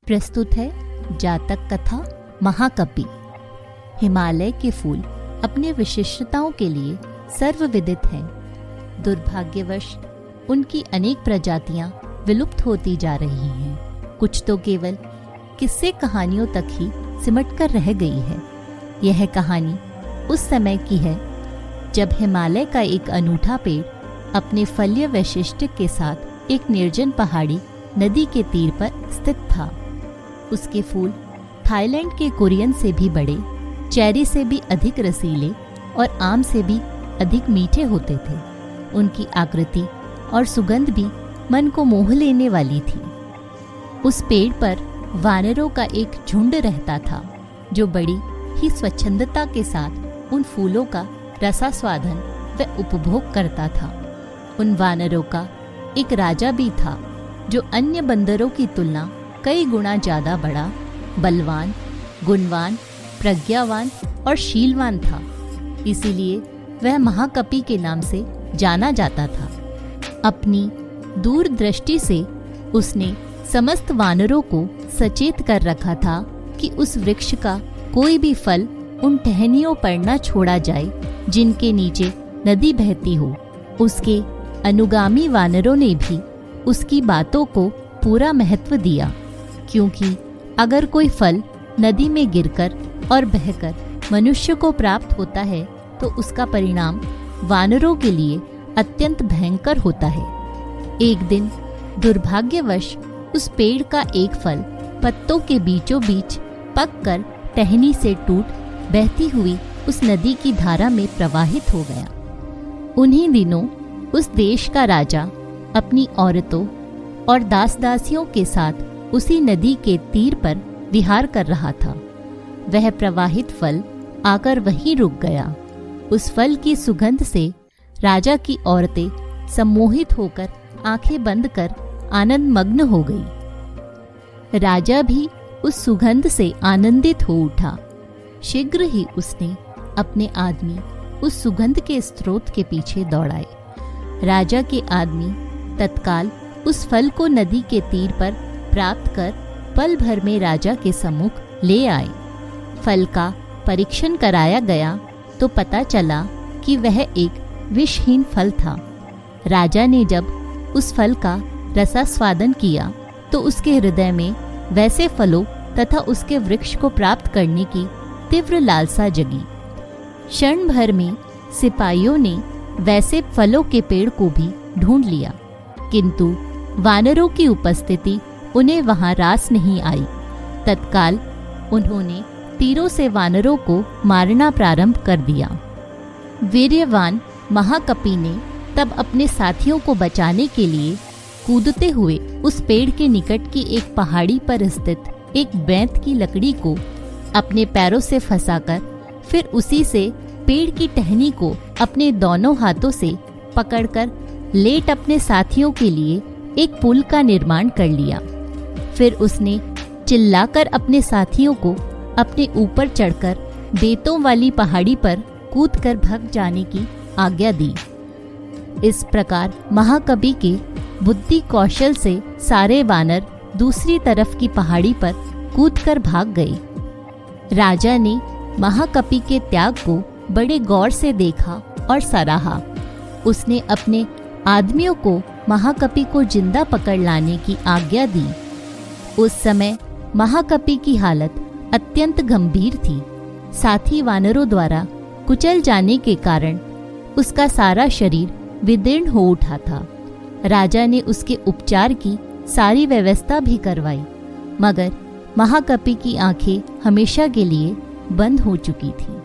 प्रस्तुत है जातक कथा महाकपि। हिमालय के फूल अपनी विशिष्टताओं के लिए सर्वविदित हैं। दुर्भाग्यवश उनकी अनेक प्रजातियां विलुप्त होती जा रही हैं। कुछ तो केवल किस्से कहानियों तक ही सिमटकर रह गई है। यह कहानी उस समय की है जब हिमालय का एक अनूठा पेड़ अपने फलीय वैशिष्ट्य के साथ एक निर्जन पहाड़ी नदी के तीर पर स्थित था। उसके फूल थाईलैंड के कोरियन से भी बड़े, चेरी से भी अधिक रसीले और आम से भी अधिक मीठे होते थे। उनकी आकृति और सुगंध भी मन को मोह लेने वाली थी। उस पेड़ पर वानरों का एक झुंड रहता था जो बड़ी ही स्वच्छंदता के साथ उन फूलों का रसास्वादन व उपभोग करता था। उन वानरों का एक राजा भी था जो अन्य बंदरों की तुलना कई गुना ज्यादा बड़ा, बलवान, गुणवान, प्रज्ञावान और शीलवान था। इसीलिए वह महाकपि के नाम से जाना जाता था। अपनी दूरदृष्टि से उसने समस्त वानरों को सचेत कर रखा था कि उस वृक्ष का कोई भी फल उन टहनियों पर न छोड़ा जाए जिनके नीचे नदी बहती हो। उसके अनुगामी वानरों ने भी उसकी बातों को पूरा महत्व दिया, क्योंकि अगर कोई फल नदी में गिरकर और बहकर मनुष्य को प्राप्त होता है तो उसका परिणाम वानरों के लिए अत्यंत भयंकर होता है। एक दिन दुर्भाग्यवश उस पेड़ का एक फल पत्तों के बीचों बीच पककर टहनी से टूट बहती हुई उस नदी की धारा में प्रवाहित हो गया। उन्हीं दिनों उस देश का राजा अपनी औरतों और दास दासियों के साथ उसी नदी के तीर पर विहार कर रहा था। वह प्रवाहित फल आकर वहीं रुक गया। उस फल की सुगंध से राजा की औरतें सम्मोहित होकर आंखें बंद कर आनंद मग्न हो गई। राजा भी उस सुगंध से आनंदित हो उठा। शीघ्र ही उसने अपने आदमी उस सुगंध के स्रोत के पीछे दौड़ाए। राजा के आदमी तत्काल उस फल को नदी के तीर पर प्राप्त कर पल भर में राजा के सम्मुख ले आए। फल का परीक्षण कराया गया तो पता चला कि वह एक विषहीन फल था। राजा ने जब उस फल का रसास्वादन किया तो उसके हृदय में वैसे फलों तथा उसके वृक्ष को प्राप्त करने की तीव्र लालसा जगी। क्षण भर में सिपाहियों ने वैसे फलों के पेड़ को भी ढूंढ लिया, किंतु वानरों की उपस्थिति उन्हें वहां रास नहीं आई। तत्काल उन्होंने तीरों से वानरों को मारना प्रारंभ कर दिया। वीर्यवान महाकपि ने तब अपने साथियों को बचाने के लिए कूदते हुए उस पेड़ के निकट की एक पहाड़ी पर स्थित एक बैंत की लकड़ी को अपने पैरों से फंसाकर फिर उसी से पेड़ की टहनी को अपने दोनों हाथों से पकड़कर लेट अपने साथियों के लिए एक पुल का निर्माण कर लिया। फिर उसने चिल्लाकर अपने साथियों को अपने ऊपर चढ़कर बेतों वाली पहाड़ी पर कूदकर भाग जाने की आज्ञा दी। इस प्रकार महाकपि के बुद्धि कौशल से सारे वानर दूसरी तरफ की पहाड़ी पर कूदकर भाग गए। राजा ने महाकपि के त्याग को बड़े गौर से देखा और सराहा। उसने अपने आदमियों को महाकपि को जिंदा पकड़ लाने की आज्ञा दी। उस समय महाकपि की हालत अत्यंत गंभीर थी। साथी वानरों द्वारा कुचल जाने के कारण उसका सारा शरीर विदीर्ण हो उठा था। राजा ने उसके उपचार की सारी व्यवस्था भी करवाई, मगर महाकपि की आंखें हमेशा के लिए बंद हो चुकी थी।